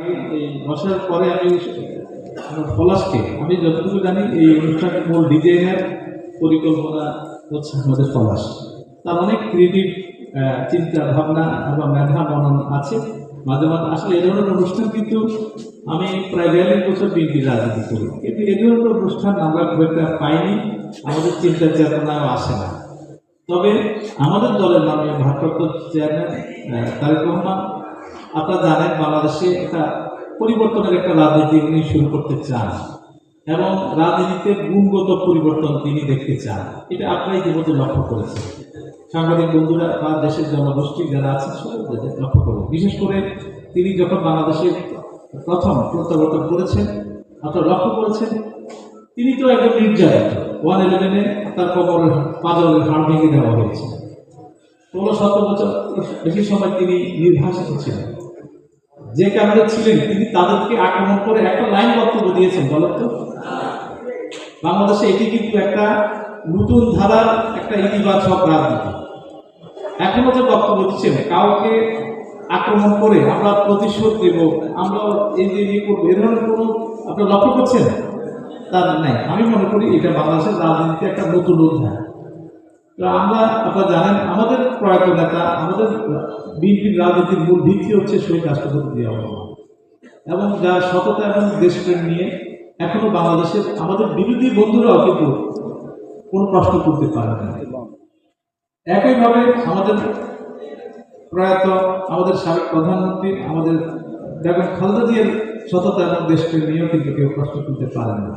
এই বসার পরে আমি পলাশকে আমি যতটুকু জানি এই অনুষ্ঠানের মূল ডিজাইনের পরিকল্পনা হচ্ছে আমাদের পলাশ। তার অনেক ক্রিয়েটিভ চিন্তা ভাবনা এবং মেধা মনন আছে। মাঝে মাঝে আসলে এই ধরনের অনুষ্ঠান কিন্তু আমি প্রায় 42 বছর বিএনপি রাজনীতি করি, কিন্তু এই ধরনের অনুষ্ঠান আমরা খুব একটা পাইনি, আমাদের চিন্তা চেতনাও আসে না। তবে আমাদের দলের মাননীয় ভারপ্রাপ্ত চেয়ারম্যান তারেক রহমান, আপনারা জানেন বাংলাদেশে একটা পরিবর্তনের একটা রাজনীতি উনি শুরু করতে চান এবং রাজনীতিতে গুণগত পরিবর্তন তিনি দেখতে চান। এটা আপনারাই ইতিমধ্যে লক্ষ্য করেছেন, সাংবাদিক বন্ধুরা বা দেশের জনগোষ্ঠী যারা আছেন সবাই লক্ষ্য করবেন। বিশেষ করে তিনি যখন বাংলাদেশের প্রথম প্রত্যাবর্তন করেছেন, আপনারা লক্ষ্য করেছেন তিনি তো একজন নির্যাতিত। 111-এ তার কোমরের পাঁজরের হাড় ভেঙে দেওয়া হয়েছে। 16-17 বছর বেশি সময় তিনি নির্বাসিত ছিলেন। যে কারণে ছিলেন তিনি তাদেরকে আক্রমণ করে একটা লাইন বক্তব্য দিয়েছেন, বলতো বাংলাদেশে এটি কিন্তু একটা নতুন ধারার একটা ইতিবাচক রাজনীতি। এখনো যে বক্তব্য দিচ্ছেন কাউকে আক্রমণ করে আমরা প্রতিশোধ দেব, আমরা এই যে ইয়ে করবো, এ ধরনের কোনো আপনারা লক্ষ্য করছেন তার নাই। আমি মনে করি এটা বাংলাদেশের রাজনীতিতে একটা নতুন অধ্যায়। তো আমরা, আপনারা জানেন আমাদের প্রয়াত নেতা, আমাদের বিএনপির রাজনীতির মূল ভিত্তি হচ্ছে শহীদ রাষ্ট্রপতি জিয়া রহমান এবং যার সততা এবং দেশপ্রেম নিয়ে এখনো বাংলাদেশের আমাদের বিরোধী বন্ধুরাও কিন্তু কোনো প্রশ্ন করতে পারে না। একইভাবে আমাদের প্রয়াত আমাদের সাবেক প্রধানমন্ত্রী আমাদের বেগম খালেদা জিয়ার সততা এবং দেশপ্রেম নিয়েও কিন্তু কেউ প্রশ্ন তুলতে পারে না।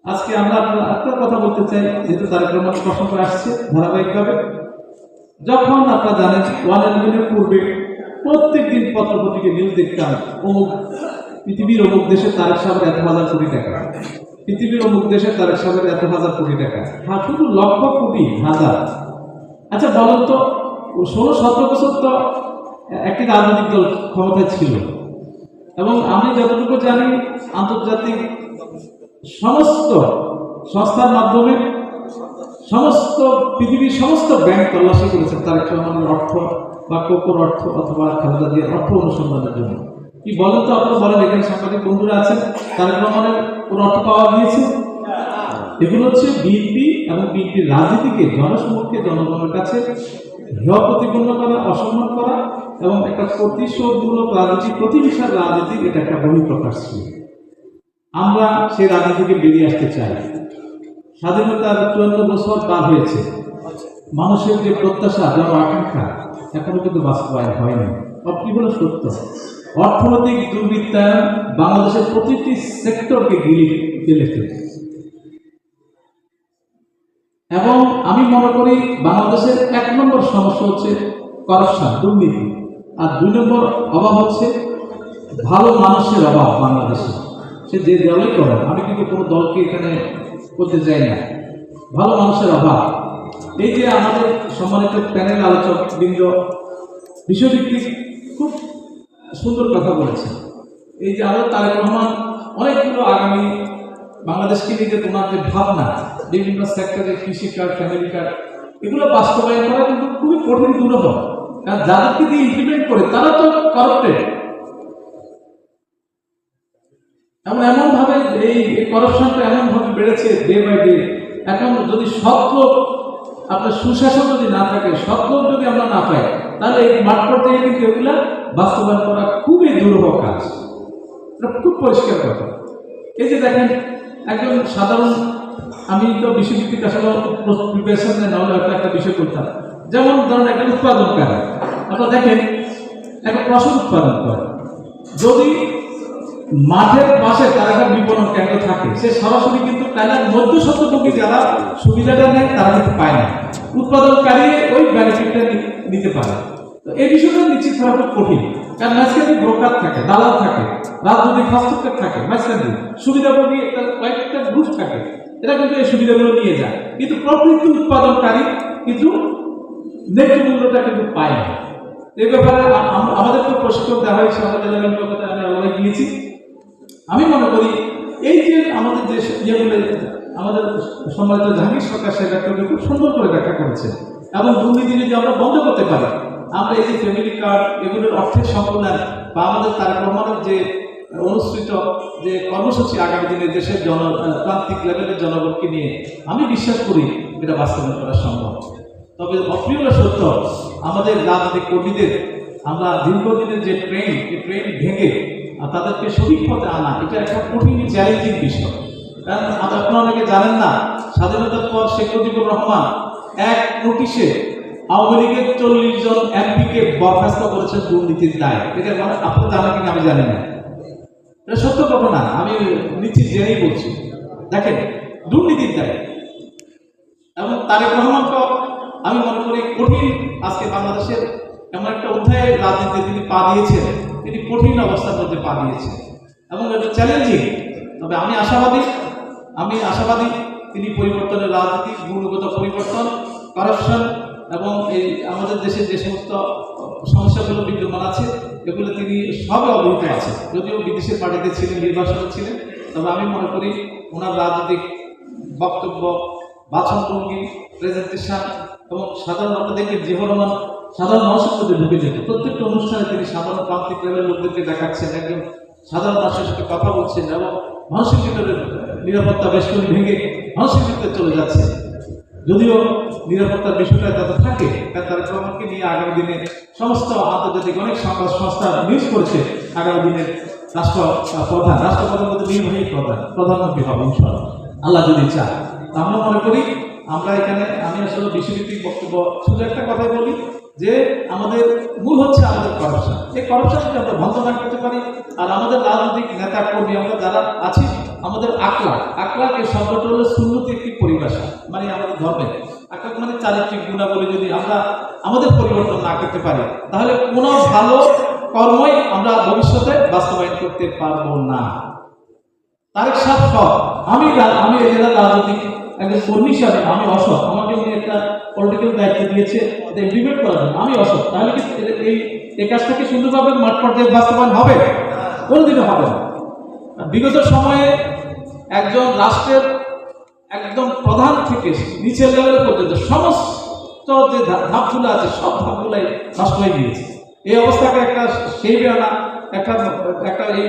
আজকে আমরা একটা কথা বলতে চাই, যেহেতু তারেক রহমান প্রশ্ন আসছে ধারাবাহিকভাবে। যখন আপনারা জানেন 111-এর পূর্বে প্রত্যেক দিন পত্রপত্রিকা নিউজ দেখতাম অমুক পৃথিবীর অমুক দেশে তারেক সাহেবের এত হাজার কোটি টাকা, পৃথিবীর অমুক দেশে তারেক সাহেবের এত হাজার কোটি টাকা। হ্যাঁ, শুধু লক্ষ কোটি হাজার। আচ্ছা বলেন তো 16-17 বছর তো একটি রাজনৈতিক দল ক্ষমতায় ছিল এবং আমি যতটুকু জানি আন্তর্জাতিক সমস্ত সংস্থার মাধ্যমে সমস্ত পৃথিবীর সমস্ত ব্যাংক তল্লাশি করেছেন তারেক রহমানের অর্থ বা কোকোর অর্থ অথবা খালেদা জিয়ার অর্থ অনুসন্ধানের জন্য। কি বলেন তো, আপনারা বলেন, এখানে সাংবাদিক বন্ধুরা আছেন, তারেক রহমানের কোন অর্থ পাওয়া গিয়েছে? এগুলো হচ্ছে বিএনপি এবং বিএনপির রাজনীতিকে জনসমক্ষে জনগণের কাছে হেয় প্রতিপন্ন করা, অসম্মান করা এবং একটা প্রতিশোধমূলক রাজনীতি, প্রতিহিংসার রাজনীতির এটা একটা বহিঃপ্রকাশ ছিল। আমরা সেই রাজনীতিকে বেরিয়ে আসতে চাই। স্বাধীনতার 54 বছর পার হয়েছে, মানুষের যে প্রত্যাশা, জন আকাঙ্ক্ষা এখনো কিন্তু বাস্তবায়ন হয়নি। কি হলো সত্য? অর্থনৈতিক দুর্বৃত্তায়ন বাংলাদেশের প্রতিটি সেক্টরকে গিলে ফেলেছে এবং আমি মনে করি বাংলাদেশের 1 নম্বর সমস্যা হচ্ছে করাপশন, দুর্নীতি, আর 2 নম্বর অভাব হচ্ছে ভালো মানুষের অভাব বাংলাদেশে। সে যে দলই করেন, আমি কিন্তু কোনো দলকে এখানে করতে চাই না, ভালো মানুষের অভাব। এই যে আমাদের সম্মানিত প্যানেল আলোচক বৃন্দ বিষয়ভিত্তিক খুব সুন্দর কথা বলেছে। এই যে আমাদের তারেক রহমান অনেকগুলো আগামী বাংলাদেশকে নিয়ে যে তোমার যে ভাবনা, বিভিন্ন সেক্টরে কৃষি কার্ড, ফ্যামিলি কার্ড, এগুলো বাস্তবায়ন করা কিন্তু খুবই কঠিন দুরূহ। কারণ যাদেরকে দিয়ে ইমপ্লিমেন্ট করে তারা তো কারাপ্টেড। এমন ভাবে এই করাপশনটা এমন ভাবে বেড়েছে ডে বাই ডে। এখন যদি সৎ লোক, আপনার সুশাসন যদি না থাকে, সৎ লোক যদি আমরা না পাই, তাহলে এই মাঠ পর্যায়ে কিন্তু এগুলা বাস্তবায়ন করা খুবই দুরূহ কাজ। এটা খুব পরিষ্কার কথা। এই যে দেখেন, একজন সাধারণ, আমি তো বিশ্বভিত্তিক আসলে প্রিপারেশন না হলে একটা বিষয় করতাম, যেমন ধরেন একটা উৎপাদনকারী, আপনারা দেখেন একটা ফসল উৎপাদন করে, যদি মাঠের পাশে তার একটা বিপণন কেন্দ্র থাকে, সে সরাসরি কিন্তু তাদের মধ্যস্বত্বভোগী যারা সুবিধাটা নেয় তারা কিন্তু পায় না, উৎপাদনকারী ওই বেনিফিটটা নিতে পারে। তো এই বিষয়টা নিশ্চিত করা খুব কঠিন, কারণ মাঝখানে ব্রোকার থাকে, দালাল থাকে, রাজনৈতিক হস্তক্ষেপ থাকে, মাঝখানে সুবিধাভোগী কয়েকটা গ্রুপ থাকে, এরা কিন্তু এই সুবিধাগুলো নিয়ে যায়, কিন্তু প্রকৃত উৎপাদনকারী কিন্তু ন্যায্য মূল্যটা কিন্তু পায় না। এই ব্যাপারে আমাদেরকে প্রশিক্ষণ দেওয়া হয়েছে, আমাদের আমি আলোচনা গিয়েছি। আমি মনে করি এই যে আমাদের যে ইয়েগুলো আমাদের সম্মানিত জাহাঙ্গীর সরকার সেটাকে খুব সুন্দর করে ব্যাখ্যা করেছে এবং দুর্নীতি যদি আমরা বন্ধ করতে পারি, আমরা এই যে ফ্যামিলি কার্ড, এগুলোর অর্থের সংকলন বা আমাদের তারেক রহমানের যে অনুসৃত যে কর্মসূচি আগামী দিনে দেশের প্রান্তিক লেভেলের জনগণকে নিয়ে আমি বিশ্বাস করি এটা বাস্তবায়ন করা সম্ভব। তবে অপ্রিয় সত্য, আমাদের রাজনৈতিক কর্মীদের আমরা দীর্ঘদিনের যে ট্রেন, এই ট্রেন ভেঙে তাদেরকে সঠিক পথে আনা, এটা একটা কঠিন চ্যালেঞ্জিং বিষয়। কারণ আপনারা অনেকে জানেন না, স্বাধীনতার পর শেখ মুজিবুর রহমান এক নোটিশে আওয়ামী লীগের 40 জন এমপিকে বরখাস্ত করেছেন দুর্নীতির দায়। এটা আপনারা জানেন কিনা আমি জানি না, এটা সত্য ঘটনা, আমি নিশ্চিত জেনেই বলছি। দেখেন, দুর্নীতির দায়। এবং তারেক রহমানকে আমি মনে করি কঠিন, আজকে বাংলাদেশের এমন একটা অধ্যায়ে রাজনীতিতে তিনি পা দিয়েছেন, তিনি কঠিন অবস্থার মধ্যে পা দিয়েছেন এবং এটা চ্যালেঞ্জিং। তবে আমি আশাবাদী তিনি পরিবর্তনের রাজনীতি, গুণগত পরিবর্তন, কারাপশন এবং এই আমাদের দেশের যে সমস্ত সমস্যাগুলো বিদ্যমান আছে এগুলো তিনি সবে অবহিত আছে। যদিও বিদেশের পার্টিতে ছিলেন, নির্বাচনে ছিলেন, তবে আমি মনে করি ওনার রাজনৈতিক বক্তব্য, বাচনভঙ্গি, প্রেজেন্টেশন এবং সাধারণ আপনাদেরকে জিয়াউর রহমান সাধারণ মানুষের মধ্যে ঢুকে যেত। প্রত্যেকটা অনুষ্ঠানে তিনি সাধারণ প্রান্তিক লেভেলের লোকদেরকে দেখাচ্ছেন, একজন সাধারণ মানুষের সাথে কথা বলছেন এবং মানুষের ভিতরে নিরাপত্তা বেষ্টনী ভেঙে মানুষের ভিতরে চলে যাচ্ছে। যদিও নিরাপত্তার বিষয়টা তাদের থাকে, তারেক রহমানকে নিয়ে আগামী দিনে সমস্ত আন্তর্জাতিক অনেক সংবাদ সংস্থা নিউজ করেছে আগামী দিনের রাষ্ট্রপ্রধান মধ্যে নির্বাহী প্রধানমন্ত্রী হবে ইনশাআল্লাহ, আল্লাহ যদি চায়। আমরা মনে করি আমরা এখানে, আমি আসলে বিষয়ভিত্তিক বক্তব্য শুধু একটা কথাই বলি যে আমাদের মূল হচ্ছে আমাদের করাপশন। এই করাপশনকে আমরা বন্ধ না করতে পারি, আর আমাদের রাজনৈতিক নেতা কর্মী আমরা যারা আছি, আমাদের আখলাক এই শব্দটা হলো সুন্নতি একটি পরিভাষা, মানে আমাদের ধর্মে আখলাক মানে চারিত্রিক গুণাবলী যদি আমরা আমাদের পরিবর্তন না করতে পারি, তাহলে কোনো ভালো কর্মই আমরা ভবিষ্যতে বাস্তবায়ন করতে পারবো না। তারেক সাহেব সব, আমি এই জেলার রাজনৈতিক একজন কর্মী হিসাবে আমি অসৎ, আমাকে উনি একটা পলিটিক্যাল দায়িত্ব দিয়েছে ইমপ্লিমেন্ট করার জন্য, আমি অসৎ, তাহলে কি এই কাজটাকে সুন্দরভাবে মাঠ পর্যায়ে বাস্তবায়ন হবে? কোনোদিনও হবে না। বিগত সময়ে একজন রাষ্ট্রের একদম প্রধান থেকে নিচের লেভেল পর্যন্ত সমস্ত যে ধাপগুলো আছে সব ধাপগুলাই নষ্ট হয়ে গিয়েছে। এই অবস্থাকে একটা সেই বেলা একটা এই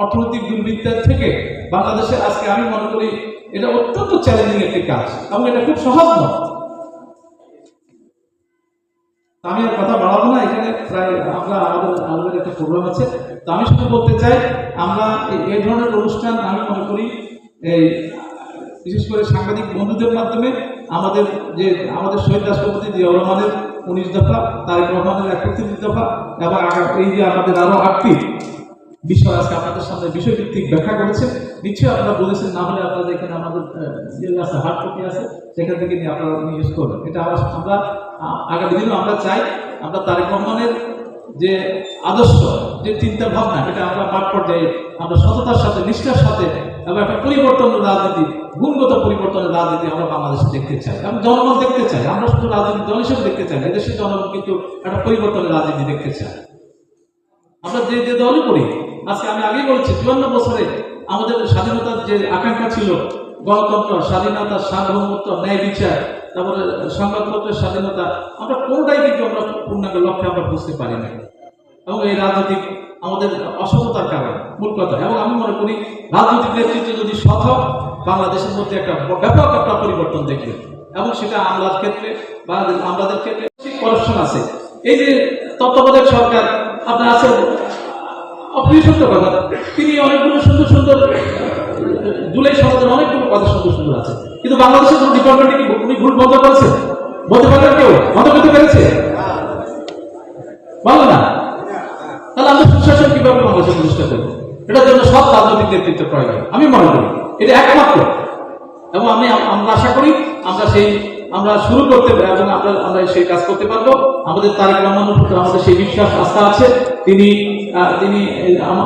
অর্থনৈতিক দুর্বৃত্তার থেকে বাংলাদেশের আজকে আমি মনে করি এটা অত্যন্ত চ্যালেঞ্জিং একটি কাজ এবং এটা খুব সহজ নয়। আমি আর কথা বাড়াবো না, এখানে প্রায় আমাদের একটা প্রোগ্রাম আছে। তো আমি শুধু বলতে চাই, আমরা এই ধরনের অনুষ্ঠান আমি মনে করি এই বিশেষ করে সাংবাদিক বন্ধুদের মাধ্যমে আমাদের শহীদ রাষ্ট্রপতি জিয়াউর রহমানের 19 দফা, তারেক রহমানের 31 দফা এবং এই যে আমাদের আরো 8টি বিষয় আজকে আপনাদের সামনে বিষয়ভিত্তিক ব্যাখ্যা করেছে। নিশ্চয়ই আপনারা বলেছেন, না হলে আপনাদের এখানে আমাদের আছে হার্ড কপি আছে, সেখান থেকে নিয়ে আপনারা ইউজ করবেন। এটা আমরা আগামী দিনেও আমরা চাই আমরা তারেক রহমানের যে আদর্শ, যে চিন্তা ভাবনা, এটা আমরা মাঠ পর্যায়ে আমরা সততার সাথে, নিষ্ঠার সাথে এবং একটা পরিবর্তনের রাজনীতি, গুণগত পরিবর্তনের রাজনীতি আমরা বাংলাদেশে দেখতে চাই এবং জনগণ দেখতে চাই। আমরা শুধু রাজনীতি দল হিসেবে দেখতে চাই না, এদেশের জনগণ কিন্তু একটা পরিবর্তনের রাজনীতি দেখতে চাই। আমরা যে দলই করি, আজকে আমি আগেই বলেছি 54 বছরে আমাদের স্বাধীনতার যে আকাঙ্ক্ষা ছিল, গণতন্ত্র, স্বাধীনতা, সার্বভৌমত্ব, ন্যায় বিচার, তারপরে সংবাদপত্রের স্বাধীনতা, আমরা কোনোটাই কিন্তু আমরা পূর্ণাঙ্গ লক্ষ্যে আমরা বুঝতে পারি না এবং এই রাজনৈতিক আমাদের অসততার কারণে মূল কথা। এবং আমি মনে করি রাজনৈতিক নেতৃত্ব যদি সৎ, বাংলাদেশের মধ্যে একটা ব্যাপক একটা পরিবর্তন দেখবে এবং সেটা আমলার ক্ষেত্রে বা আমাদের ক্ষেত্রে করাপশন আছে। এই যে তত্ত্বাবধায়ক সরকার আপনার আছে, অপ্রিয় সত্য কথা, তিনি অনেকগুলো সুন্দর সুন্দর জুলাই সমাজের অনেকগুলো কথা সুন্দর আছে, কিন্তু বাংলাদেশের কোনো ডিপার্টমেন্টে কি উনি ভুল বন্ধ করেছে? বলতে পারেন কেউ বন্ধ করতে পেরেছে? বলো না। তাহলে আমরা সুশাসন কিভাবে বাংলাদেশে প্রতিষ্ঠা করবো? এটার জন্য সব রাজনৈতিক নেতৃত্ব প্রয়োজন আমি মনে করি, এটা একমাত্র। এবং আমরা আশা করি আমরা শুরু করতে এবং আমরা সেই কাজ করতে পারবো। আমাদের তারেক রহমানের উপর আমাদের সেই বিশ্বাস, আস্থা আছে। তিনি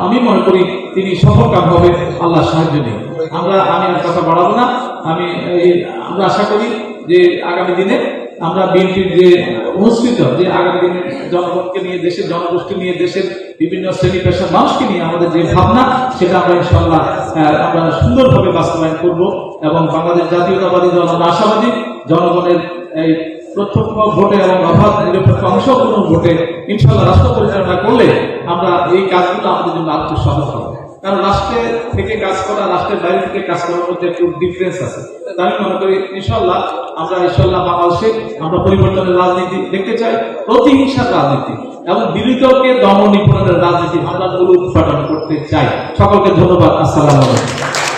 আমি মনে করি তিনি সফলকাম হবে আল্লাহর সাহায্য নিয়ে। আমি কথা বাড়াবো না। আমরা আশা করি যে আগামী দিনে আমরা বিএনপির যে অনুষ্ঠিত যে আগামী দিনে জনগণকে নিয়ে, দেশের জনগোষ্ঠী নিয়ে, দেশের বিভিন্ন শ্রেণী পেশার মানুষকে নিয়ে আমাদের যে ভাবনা, সেটা আমরা ইনশাআল্লাহ আমরা সুন্দরভাবে বাস্তবায়ন করব এবং বাংলাদেশ জাতীয়তাবাদী দল আমরা আশাবাদী জনগণের এই প্রত্যক্ষ ভোটে এবং অবাধ নিরপেক্ষ অংশগ্রহণ ভোটে ইনশাআল্লাহ রাষ্ট্র পরিচালনা করলে আমরা এই কাজগুলো আমাদের জন্য আরো সহজ হবে। কারণ রাষ্ট্রের থেকে কাজ করা, রাষ্ট্রের বাইরে থেকে কাজ করার মধ্যে একটু ডিফারেন্স আছে। তাই আমি মনে করি ইনশাআল্লাহ বাংলাদেশে আমরা পরিবর্তনের রাজনীতি দেখতে চাই, প্রতিহিংসার রাজনীতি এবং বিরোধীকে দমন নিপীড়নের রাজনীতি আমরা উৎপাদন করতে চাই। সকলকে ধন্যবাদ। আসসালামু আলাইকুম।